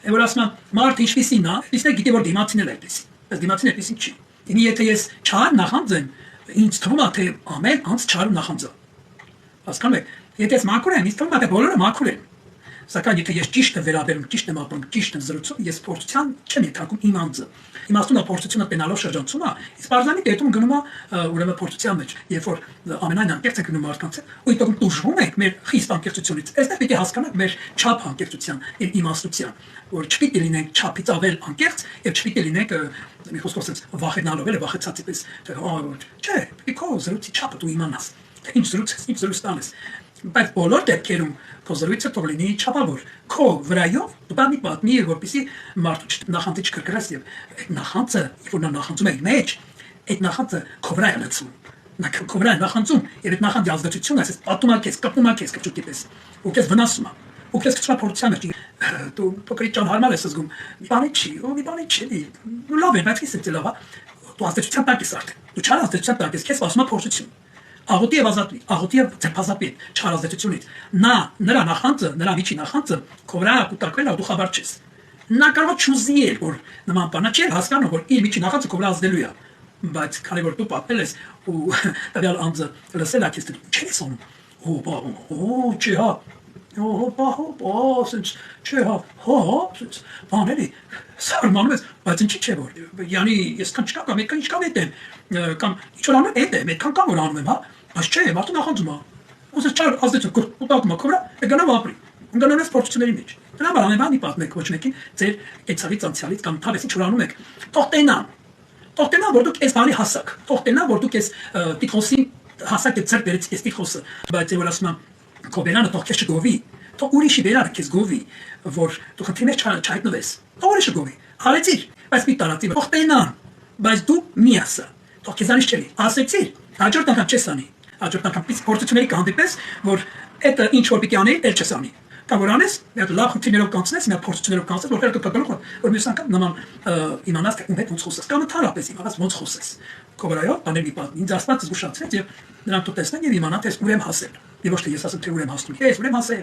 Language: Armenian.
որ ասում եմ մարդ ինչպեսին է, իսկ գիտի որ դիմացին էլ այդպես։ Բայց դիմացին այդպեսին չի։ Իմի եթե ես չար նախանձեմ, ինձ թվում է թե ամեն անց չար նախանձը։ Հասկանում եք, եթե ես մաքուր եմ, ինձ թվում է թե բոլորը մաքուր են։ Սակայն եթե ես ճիշտ եմ վերաբերում, ճիշտ եմ ապրում, ճիշտ եմ զրուցում, ես փորձության չեմ ենթարկում իմ անձը։ Իմաստուն է փորձությունը տենալով շրջանցում է, իսկ բարձանի դեպքում գնում է ուրեմն փորձության մեջ, երբ որ ամենայն անկեղծ է գնում մարդկանց, ու դուք տուժվում եք մեր խիստ անկեղծությունից։ Այստեղ պիտի հասկանաք մեր չափ անկեղծության, իմաստության, որ չպիտի լինենք չափից ավել անկեղծ եւ չպիտի լինենք մի խոսքով ասած վախենալով էլ վախեցածի պես, չէ, պիտի քո զրույցի չափը դու իմանաս, թե ինչ զրույց տանես։ Բայց բոլոր դեպքերում քո զրույցը թող լինի չափավոր։ Քո վրայով դու բանի պատմի, որպեսզի մարդու նախանձի չկրկրես եւ այդ նախանձը, որ նա նախանձում է իր մեջ, այդ նախանձը քո վրա է լցում։ Նա քո վրա է նախանձում եւ այդ նախանձի ազդեցությունը ասես պատում է քեզ, կպնում է քեզ կճուտի պես։ Ու քեզ վնասում է։ Ու քեզ կցնա փորձության մեջ։ Դու փոքրիկ ճան հարմար ես զգում։ Մի բանի չի, մի բանի չի։ Ու լավ է, բայց քիչ է լավ։ Դու ազդեցության տակ ես արդեն։ Դու չար ազդեցության տակ ես, քեզ ասում է փորձություն։ Աղոթի եւ ազատվի, աղոթի եւ ձերբազատվի չար ազդեցությունից։ Նրա նախանձը, նրա միջի նախանձը քո վրա կուտակվել է, դու խաբար չես։ Նա կարող է չուզի որ նման բանը չի հասկանում, որ իր միջի նախանձը քո վրա ազդելու է։ Բայց քանի որ դու պատմել ես ու տվյալ անձը լսել է քեզ, չես անում։ Չի հա։ Սենց չի հա, սենց բաների սարմանում ես, բայց ինչի՞ չէ որ։ Յանի ես քան չկա կամ այդքան ինչքան էդ եմ, կամ ինչ որ անում եմ, այդքան կամ որ անում եմ, հա։ Բայց չէ, մարդը նախանձում է։ Ոսը չար ազդեցություն կուտակում է քո վրա, գնա ապրի։ Ընկնանես փորձությունների մեջ։ Դրա բանի պատմեք ոչ մեկին ձեր կեցավից անցյալից կամ թավեսի ինչ որ անում եք։ Թող տենան։ Թող տենան, որ դուք այս բանի հասակ։ Թող տենան, որ դուք այս տիխոսի հասակ եք ձեր բերեցիք այս տիխոսը։ Բայց որ ասում եմ քո բերանը թող քեզ չգովի։ Թող ուրիշի բերանը քեզ գովի, որ դու խնդրի մեջ չհայտնվես։ Թող ուրիշը գովի։ Հարեցիր, բայց մի տարածի։ Թող տենան, բայց դու մի ասա։ Թող քեզանից չելի։ Ասեցիր, հաջորդ անգամ չես անի։ Հաջորդ անգամ փորձությունների կհանդիպես, որ այդ ինչ որ պիտի անեի, էլ չես անի։ Կամ որ անես, մի հատ լավ խնդիրներով կանցնես, մի հատ փորձություններով կանցնես, որ հետո կգալու որ մյուս անգամ նման իմանաս թե ում հետ ոնց խոսես, կամ ընդհանրապես իմանաս ոնց խոսես։ Քո վրայով բաներ մի պատմի, ինձ Աստված զգուշացրեց եւ նրանք դու տեսնեն եւ իմանան թե ուր եմ հասել։ Եվ ոչ թե ես ասեմ թե ուր եմ հասնում։ Ես ուր եմ հասել։